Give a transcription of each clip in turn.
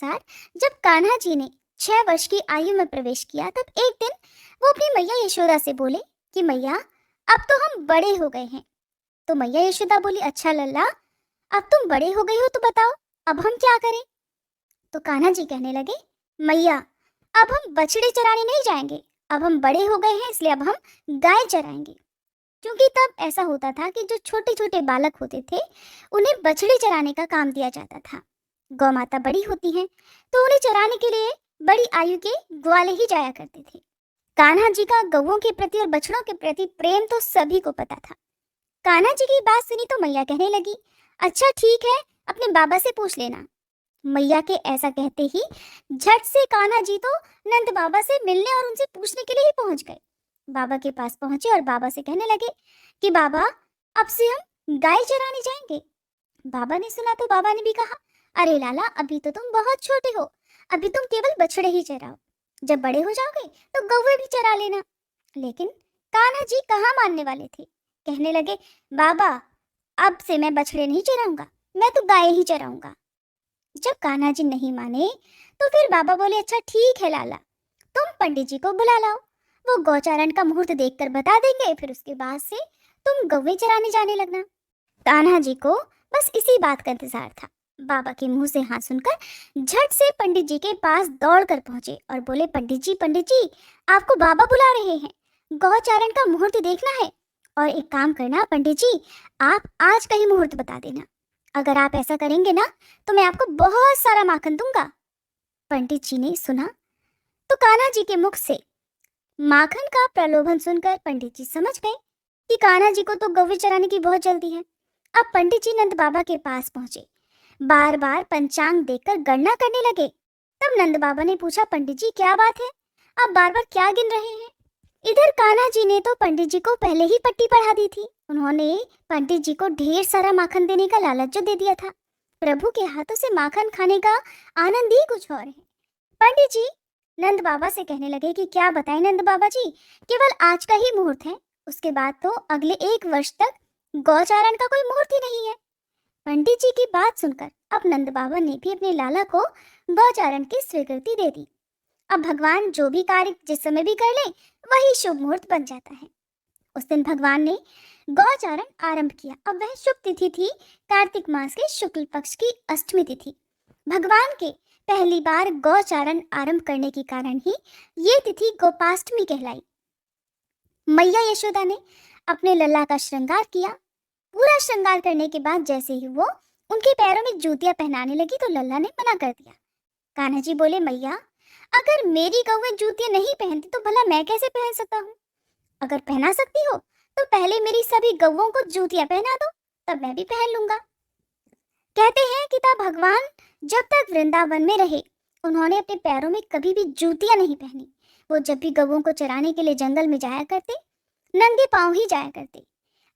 अनुसार जब कान्हा जी ने 6 वर्ष की आयु में प्रवेश किया, तब एक दिन वो अपनी मैया यशोदा से बोले कि मैया, अब तो हम बड़े हो गए हैं। तो मैया यशोदा बोली, अच्छा लल्ला, अब तुम बड़े हो गए हो तो बताओ अब हम क्या करें। तो कान्हा जी कहने लगे, मैया, अब हम बछड़े चराने नहीं जाएंगे, अब हम बड़े हो गए हैं, इसलिए अब हम गाय चराएंगे। क्योंकि तब ऐसा होता था कि जो छोटे छोटे बालक होते थे उन्हें बछड़े चराने का काम दिया जाता था। गौ माता बड़ी होती हैं तो उन्हें चराने के लिए बड़ी आयु के ग्वाले ही जाया करते थे। कान्हा जी का गौओं के प्रति और बछड़ों के प्रति प्रेम तो सभी को पता था। कान्हा जी की बात सुनी तो मैया कहने लगी, अच्छा ठीक है, अपने बाबा से पूछ लेना। मैया के ऐसा कहते ही झट से कान्हा जी तो नंद बाबा से मिलने और उनसे पूछने के लिए ही पहुंच गए। बाबा के पास पहुंचे और बाबा से कहने लगे कि बाबा, अब से हम गाय चराने जाएंगे। बाबा ने सुना तो बाबा ने भी कहा, अरे लाला, अभी तो तुम बहुत छोटे हो, अभी तुम केवल बछड़े ही चराओ, जब बड़े हो जाओगे तो गौवे भी चरा लेना। लेकिन कान्हा जी कहाँ मानने वाले थे। कहने लगे, बाबा, अब से मैं बछड़े नहीं चराऊंगा, मैं तो गाय ही चराऊंगा। जब कान्हा जी नहीं माने तो फिर बाबा बोले, अच्छा ठीक है लाला, तुम पंडित जी को बुला लाओ, वो गौचारण का मुहूर्त देखकर बता देंगे, फिर उसके बाद से तुम गौवे चराने जाने लगना। कान्हा जी को बस इसी बात का इंतजार था। बाबा के मुंह से हाँ सुनकर झट से पंडित जी के पास दौड़कर पहुंचे और बोले, पंडित जी, आपको बाबा बुला रहे हैं, गौचारण का मुहूर्त देखना है। और एक काम करना पंडित जी, आप आज का ही मुहूर्त बता देना, अगर आप ऐसा करेंगे ना तो मैं आपको बहुत सारा माखन दूंगा। पंडित जी ने सुना तो कान्हा जी के मुख से माखन का प्रलोभन सुनकर पंडित जी समझ गए कि कान्हा जी को तो गौवे चराने की बहुत जल्दी है। अब पंडित जी नंद बाबा के पास पहुंचे, बार बार पंचांग देखकर गणना करने लगे। तब नंद बाबा ने पूछा, पंडित जी क्या बात है, आप बार बार क्या गिन रहे हैं। इधर कान्हा जी ने तो पंडित जी को पहले ही पट्टी पढ़ा दी थी। उन्होंने पंडित जी को ढेर सारा माखन देने का लालच जो दे दिया था। प्रभु के हाथों से माखन खाने का आनंद ही कुछ और है। पंडित जी नंद बाबा से कहने लगे कि क्या बताएं नंद बाबा जी, केवल आज का ही मुहूर्त है, उसके बाद तो अगले 1 वर्ष तक गौचारण का कोई मुहूर्त ही नहीं है। पंडित जी की बात सुनकर अब नंद बाबा ने भी अपने लाला को गौचारण की स्वीकृति दे दी। अब भगवान जो भी कार्य जिस समय भी कर ले वही शुभ मुहूर्त बन जाता है। उस दिन भगवान ने गौचारण आरंभ किया। अब वह शुभ तिथि थी कार्तिक मास के शुक्ल पक्ष की अष्टमी तिथि। भगवान के पहली बार गौचारण आरंभ करने के कारण ही ये तिथि गोपाष्टमी कहलाई। मैया यशोदा ने अपने लल्ला का श्रृंगार किया। पूरा श्रृंगार करने के बाद जैसे ही वो उनके पैरों में जूतियां पहनाने लगी तो लल्ला ने मना कर दिया। कान्हा जी बोले, मैया, अगर मेरी गौएं जूतियां नहीं पहनती तो भला मैं कैसे पहन सकता हूँ। अगर पहना सकती हो तो पहले मेरी सभी गौओं को जूतियां पहना दो, तब मैं भी पहन लूंगा। कहते हैं कि तब भगवान जब तक वृंदावन में रहे उन्होंने अपने पैरों में कभी भी जूतियां नहीं पहनी। वो जब भी गौओं को चराने के लिए जंगल में जाया करते नंगे पांव ही जाया करते।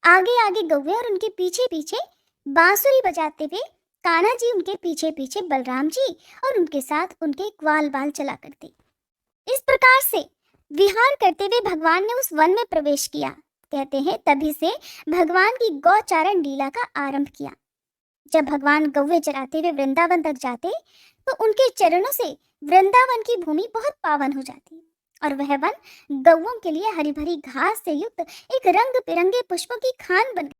आगे आगे गौएं और उनके पीछे पीछे बांसुरी बजाते हुए कान्हा जी उनके पीछे पीछे बलराम जी और उनके साथ उनके ग्वाल बाल चला करते। इस प्रकार से विहार करते हुए भगवान ने उस वन में प्रवेश किया। कहते हैं तभी से भगवान की गौचारण लीला का आरंभ किया। जब भगवान गौवे चराते हुए वृंदावन तक जाते तो उनके चरणों से वृंदावन की भूमि बहुत पावन हो जाती और वह वन गौओं के लिए हरी भरी घास से युक्त एक रंग बिरंगे पुष्पों की खान बन